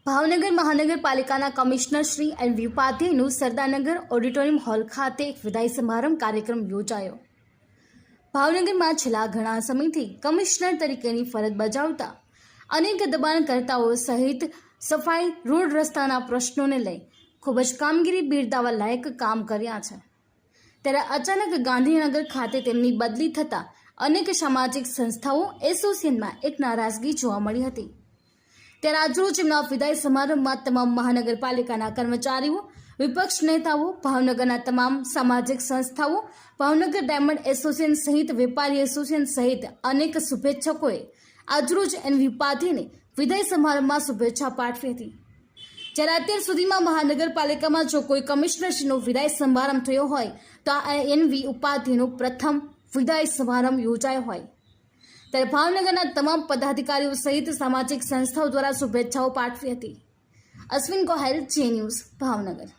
ભાવનગર મહાનગરપાલિકાના commissioner Shri N V ઉપાધ્યાયનું Sardarnagar auditorium hall ખાતે એક વિદાય સમારંભ કાર્યક્રમ યોજાયો। ભાવનગરમાં છેલ્લા ઘણા સમયથી કમિશનર તરીકેની ફરજ બજાવતા અનેક દબાણકર્તાઓ સહિત સફાઈ, રોડ રસ્તાના પ્રશ્નોને લઈ ખૂબ જ કામગીરી બિરદાવવા લાયક કામ કર્યા છે। ત્યારે અચાનક ગાંધીનગર ખાતે તેમની બદલી થતાં અનેક સામાજિક સંસ્થાઓ એસોસિએશનમાં એક નારાજગી જોવા મળી હતી। ત્યારે આજરોજ એમના વિદાય સમારંભમાં તમામ મહાનગરપાલિકાના કર્મચારીઓ, વિપક્ષ નેતાઓ, ભાવનગરના તમામ સામાજિક સંસ્થાઓ, ભાવનગર ડાયમંડ એસોસિએશન સહિત વેપારી એસોસિએશન સહિત અનેક શુભેચ્છકોએ આજરોજ એન વી ઉપાધ્યાયને વિદાય સમારંભમાં શુભેચ્છા પાઠવી હતી। જ્યારે અત્યાર સુધીમાં મહાનગરપાલિકામાં જો કોઈ કમિશનરશ્રીનો વિદાય સમારંભ થયો હોય તો આ એન વી ઉપાધ્યાયનો પ્રથમ વિદાય સમારંભ યોજાયો હોય। ત્યારે ભાવનગરના તમામ પદાધિકારીઓ સહિત સામાજિક સંસ્થાઓ દ્વારા શુભેચ્છાઓ પાઠવી હતી। અશ્વિન ગોહેલ, જે ન્યૂઝ, ભાવનગર।